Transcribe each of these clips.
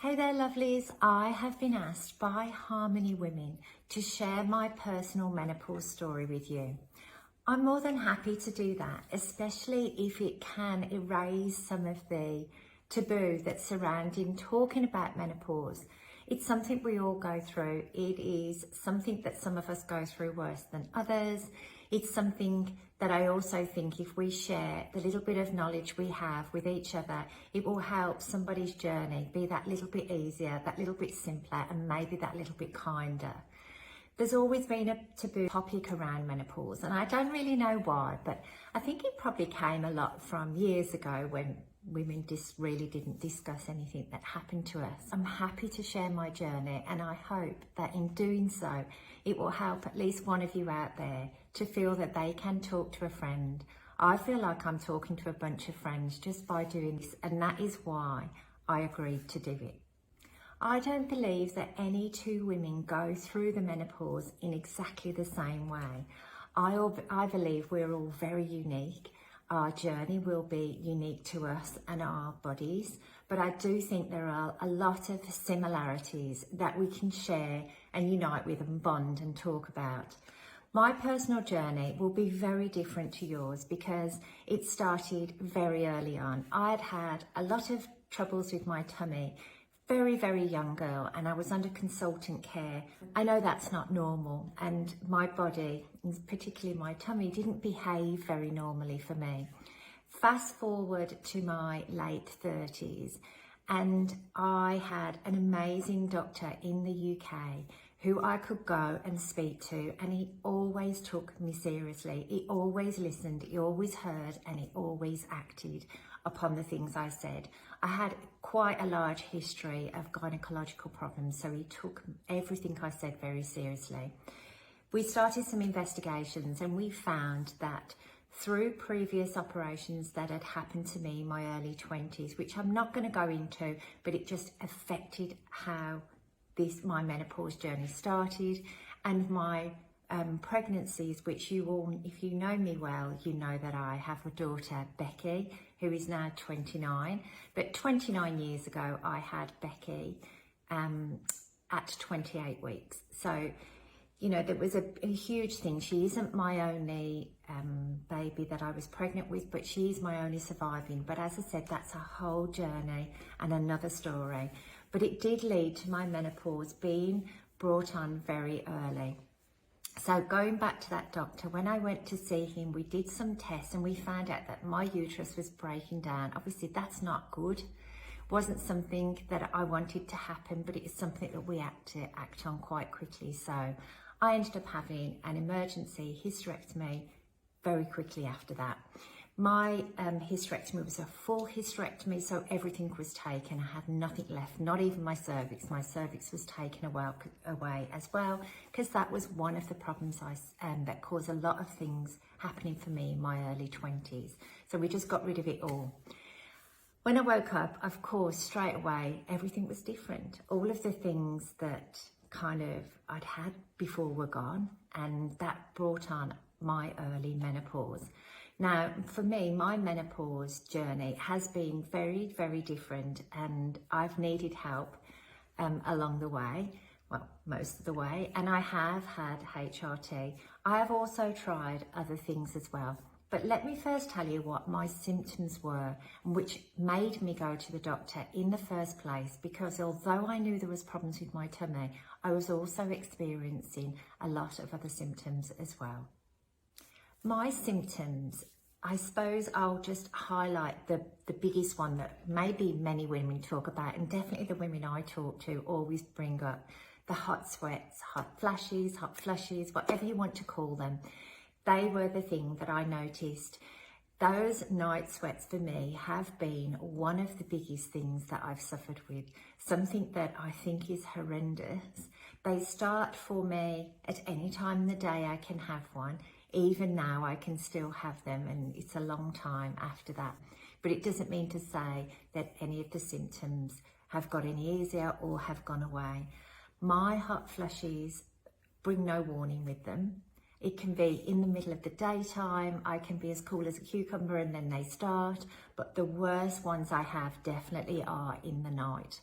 Hey there lovelies, I have been asked by Harmony Women to share my personal menopause story with you. I'm more than happy to do that, especially if it can erase some of the taboo that's surrounding talking about menopause. It's something we all go through. It is something that some of us go through worse than others. It's something that I also think if we share the little bit of knowledge we have with each other, it will help somebody's journey be that little bit easier, that little bit simpler, and maybe that little bit kinder. There's always been a taboo topic around menopause, and I don't really know why, but I think it probably came a lot from years ago when women really didn't discuss anything that happened to us. I'm happy to share my journey, and I hope that in doing so, it will help at least one of you out there to feel that they can talk to a friend. I feel like I'm talking to a bunch of friends just by doing this, and that is why I agreed to do it. I don't believe that any two women go through the menopause in exactly the same way. I believe we're all very unique. Our journey will be unique to us and our bodies, but I do think there are a lot of similarities that we can share and unite with and bond and talk about. My personal journey will be very different to yours because it started very early on. I'd had a lot of troubles with my tummy, very young girl, and I was under consultant care. I know that's not normal, and my body, particularly my tummy, didn't behave very normally for me. Fast forward to my late 30s, and I had an amazing doctor in the UK who I could go and speak to, and he always took me seriously. He always listened, he always heard, and he always acted upon the things I said. I had quite a large history of gynecological problems, so he took everything I said very seriously. We started some investigations, and we found that through previous operations that had happened to me in my early 20s, which I'm not going to go into, but it just affected how my menopause journey started, and my pregnancies, which you all, if you know me well, you know that I have a daughter, Becky, who is now 29. But 29 years ago, I had Becky at 28 weeks. So, you know, that was a huge thing. She isn't my only baby that I was pregnant with, but she's my only surviving. But as I said, that's a whole journey and another story. But it did lead to my menopause being brought on very early. So going back to that doctor, when I went to see him, we did some tests and we found out that my uterus was breaking down. Obviously, that's not good. Wasn't something that I wanted to happen, but it is something that we had to act on quite quickly. So I ended up having an emergency hysterectomy very quickly after that. My hysterectomy was a full hysterectomy, so everything was taken. I had nothing left, not even my cervix. My cervix was taken away as well, because that was one of the problems that caused a lot of things happening for me in my early 20s. So we just got rid of it all. When I woke up, of course, straight away, everything was different. All of the things that kind of I'd had before were gone, and that brought on my early menopause. Now, for me, my menopause journey has been very different, and I've needed help along the way, well, most of the way, and I have had HRT. I have also tried other things as well. But let me first tell you what my symptoms were, which made me go to the doctor in the first place, because although I knew there was problems with my tummy, I was also experiencing a lot of other symptoms as well. My symptoms, I suppose I'll just highlight the biggest one that maybe many women talk about, and definitely the women I talk to always bring up: the hot sweats, hot flushes, whatever you want to call them. They were the thing that I noticed. Those night sweats for me have been one of the biggest things that I've suffered with, something that I think is horrendous. They start for me at any time in the day I can have one. Even now I can still have them, and it's a long time after that. But it doesn't mean to say that any of the symptoms have got any easier or have gone away. My hot flushes bring no warning with them. It can be in the middle of the daytime. I can be as cool as a cucumber and then they start. But the worst ones I have definitely are in the night.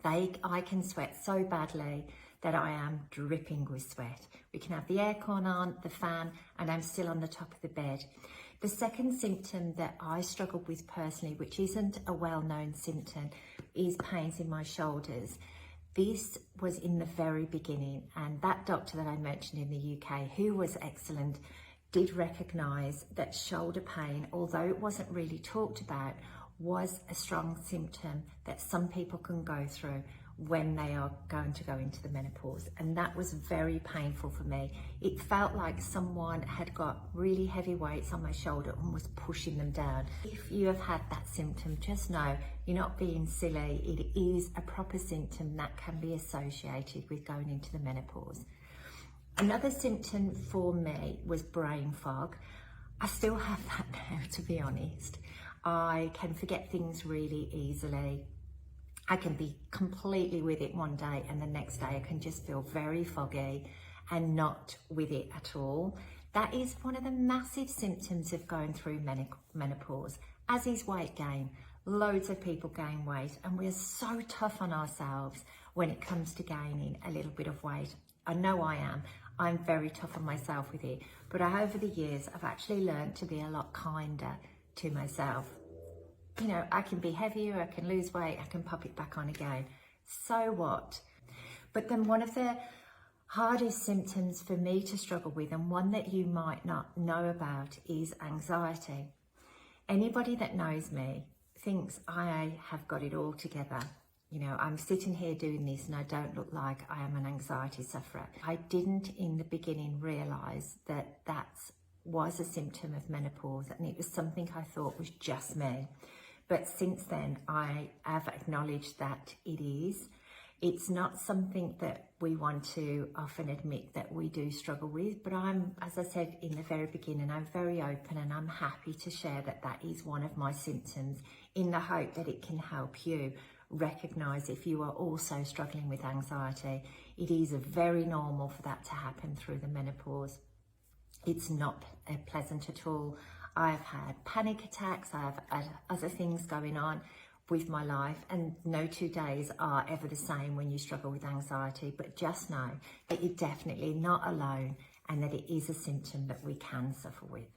I can sweat so badly that I am dripping with sweat. We can have the aircon on, the fan, and I'm still on the top of the bed. The second symptom that I struggled with personally, which isn't a well-known symptom, is pains in my shoulders. This was in the very beginning, and that doctor that I mentioned in the UK, who was excellent, did recognise that shoulder pain, although it wasn't really talked about, was a strong symptom that some people can go through when they are going to go into the menopause. And that was very painful for me. It felt like someone had got really heavy weights on my shoulder and was pushing them down. If you have had that symptom, just know you're not being silly. It is a proper symptom that can be associated with going into the menopause. Another symptom for me was brain fog. I still have that now, to be honest. I can forget things really easily. I can be completely with it one day and the next day I can just feel very foggy and not with it at all. That is one of the massive symptoms of going through menopause, as is weight gain. Loads of people gain weight and we're so tough on ourselves when it comes to gaining a little bit of weight. I know I am. I'm very tough on myself with it, but over the years I've actually learned to be a lot kinder to myself. You know, I can be heavier, I can lose weight, I can pop it back on again. So what? But then one of the hardest symptoms for me to struggle with, and one that you might not know about, is anxiety. Anybody that knows me thinks I have got it all together. You know, I'm sitting here doing this and I don't look like I am an anxiety sufferer. I didn't in the beginning realise that that was a symptom of menopause, and it was something I thought was just me. But since then, I have acknowledged that it is. It's not something that we want to often admit that we do struggle with, but as I said in the very beginning, I'm very open and I'm happy to share that that is one of my symptoms, in the hope that it can help you recognise if you are also struggling with anxiety. It is very normal for that to happen through the menopause. It's not pleasant at all. I've had panic attacks, I've had other things going on with my life, and no 2 days are ever the same when you struggle with anxiety, but just know that you're definitely not alone and that it is a symptom that we can suffer with.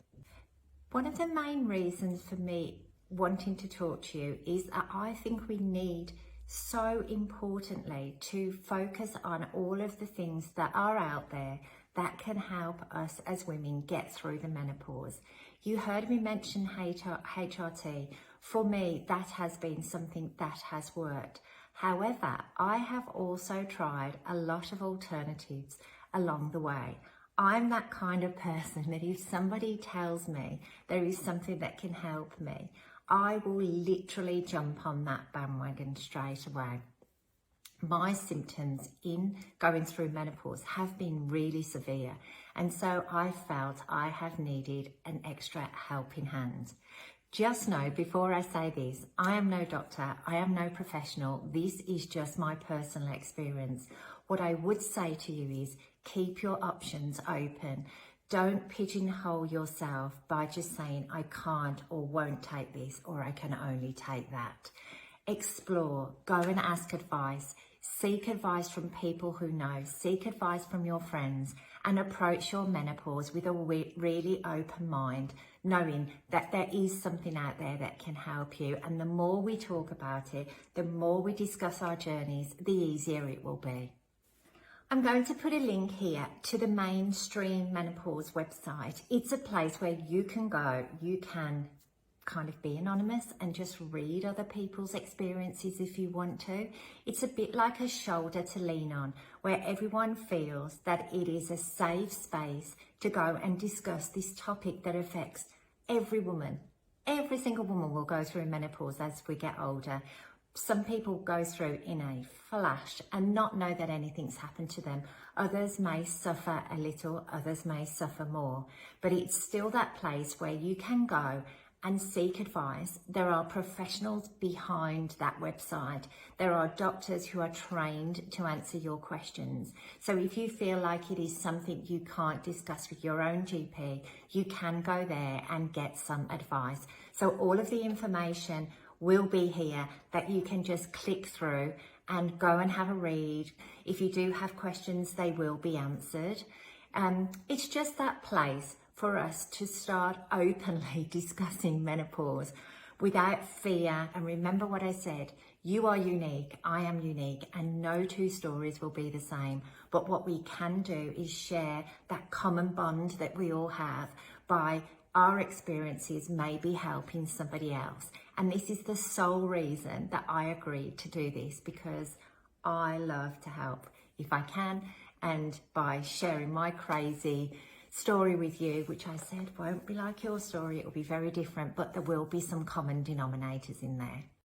One of the main reasons for me wanting to talk to you is that I think we need so importantly to focus on all of the things that are out there that can help us as women get through the menopause. You heard me mention HRT. For me, that has been something that has worked. However, I have also tried a lot of alternatives along the way. I'm that kind of person that if somebody tells me there is something that can help me, I will literally jump on that bandwagon straight away. My symptoms in going through menopause have been really severe, and so I felt I have needed an extra helping hand. Just know, before I say this, I am no doctor, I am no professional, this is just my personal experience. What I would say to you is keep your options open. Don't pigeonhole yourself by just saying I can't or won't take this, or I can only take that. Explore, go and ask advice, seek advice from people who know, seek advice from your friends, and approach your menopause with a really open mind, knowing that there is something out there that can help you. And the more we talk about it, the more we discuss our journeys, the easier it will be. I'm going to put a link here to the Mainstream Menopause website. It's a place where you can go, you can kind of be anonymous and just read other people's experiences if you want to. It's a bit like a shoulder to lean on, where everyone feels that it is a safe space to go and discuss this topic that affects every woman. Every single woman will go through menopause as we get older. Some people go through in a flash and not know that anything's happened to them. Others may suffer a little, others may suffer more, but it's still that place where you can go and seek advice. There are professionals behind that website. There are doctors who are trained to answer your questions. So if you feel like it is something you can't discuss with your own GP, you can go there and get some advice. So all of the information will be here that you can just click through and go and have a read. If you do have questions, they will be answered. It's just that place for us to start openly discussing menopause without fear. And remember what I said, you are unique, I am unique, and no two stories will be the same. But what we can do is share that common bond that we all have by our experiences maybe helping somebody else. And this is the sole reason that I agreed to do this, because I love to help if I can, and by sharing my crazy story with you, which I said won't be like your story, it will be very different, but there will be some common denominators in there.